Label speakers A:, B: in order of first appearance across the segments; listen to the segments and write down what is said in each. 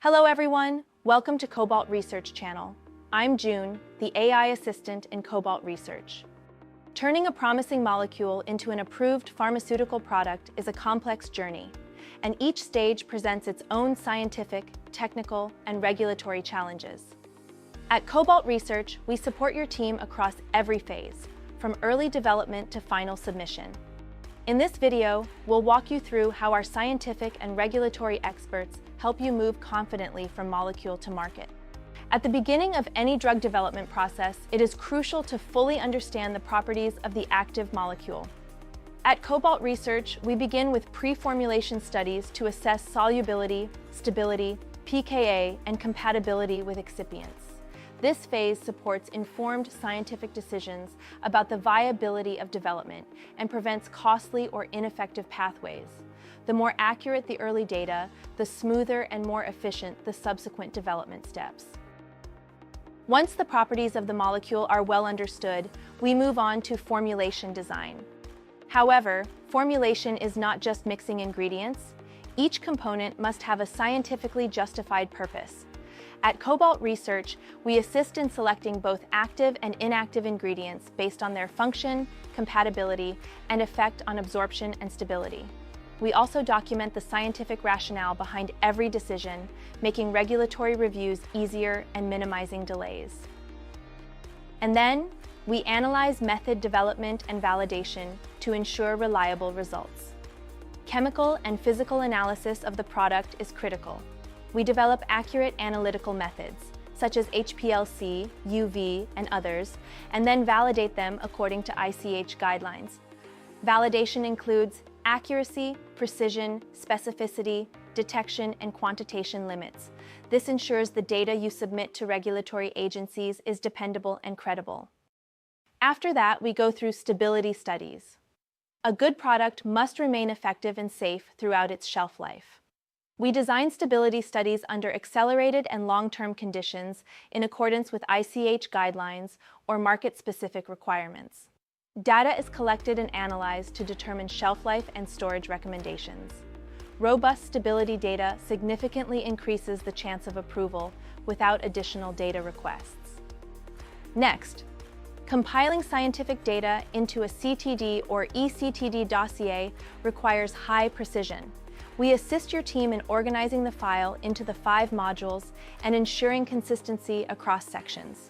A: Hello everyone, welcome to Cobalt Research Channel. I'm June, the AI assistant in Cobalt Research. Turning a promising molecule into an approved pharmaceutical product is a complex journey, and each stage presents its own scientific, technical, and regulatory challenges. At Cobalt Research, we support your team across every phase, from early development to final submission. In this video, we'll walk you through how our scientific and regulatory experts help you move confidently from molecule to market. At the beginning of any drug development process, it is crucial to fully understand the properties of the active molecule. At Cobalt Research, we begin with pre-formulation studies to assess solubility, stability, pKa, and compatibility with excipients. This phase supports informed scientific decisions about the viability of development and prevents costly or ineffective pathways. The more accurate the early data, the smoother and more efficient the subsequent development steps. Once the properties of the molecule are well understood, we move on to formulation design. However, formulation is not just mixing ingredients. Each component must have a scientifically justified purpose. At Cobalt Research, we assist in selecting both active and inactive ingredients based on their function, compatibility, and effect on absorption and stability. We also document the scientific rationale behind every decision, making regulatory reviews easier and minimizing delays. And then, we analyze method development and validation to ensure reliable results. Chemical and physical analysis of the product is critical. We develop accurate analytical methods, such as HPLC, UV, and others, and then validate them according to ICH guidelines. Validation includes accuracy, precision, specificity, detection, and quantitation limits. This ensures the data you submit to regulatory agencies is dependable and credible. After that, we go through stability studies. A good product must remain effective and safe throughout its shelf life. We design stability studies under accelerated and long-term conditions in accordance with ICH guidelines or market-specific requirements. Data is collected and analyzed to determine shelf life and storage recommendations. Robust stability data significantly increases the chance of approval without additional data requests. Next, compiling scientific data into a CTD or eCTD dossier requires high precision. We assist your team in organizing the file into the 5 modules and ensuring consistency across sections.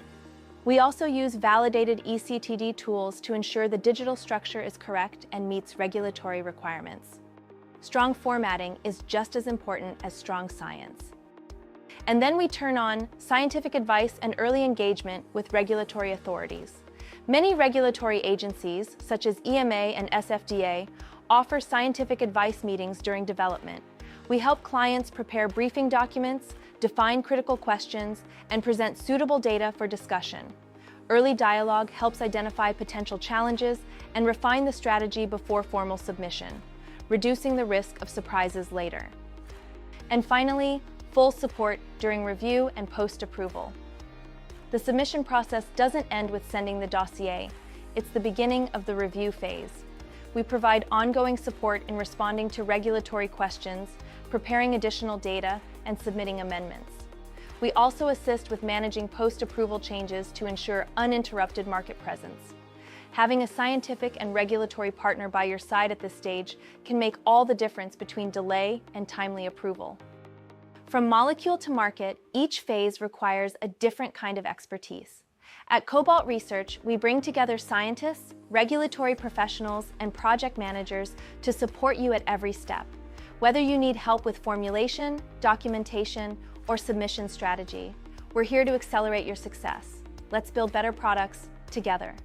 A: We also use validated eCTD tools to ensure the digital structure is correct and meets regulatory requirements. Strong formatting is just as important as strong science. And then we turn on scientific advice and early engagement with regulatory authorities. Many regulatory agencies, such as EMA and SFDA, offer scientific advice meetings during development. We help clients prepare briefing documents, define critical questions, and present suitable data for discussion. Early dialogue helps identify potential challenges and refine the strategy before formal submission, reducing the risk of surprises later. And finally, full support during review and post-approval. The submission process doesn't end with sending the dossier. It's the beginning of the review phase. We provide ongoing support in responding to regulatory questions, preparing additional data, and submitting amendments. We also assist with managing post-approval changes to ensure uninterrupted market presence. Having a scientific and regulatory partner by your side at this stage can make all the difference between delay and timely approval. From molecule to market, each phase requires a different kind of expertise. At Cobalt Research, we bring together scientists, regulatory professionals, and project managers to support you at every step. Whether you need help with formulation, documentation, or submission strategy, we're here to accelerate your success. Let's build better products together.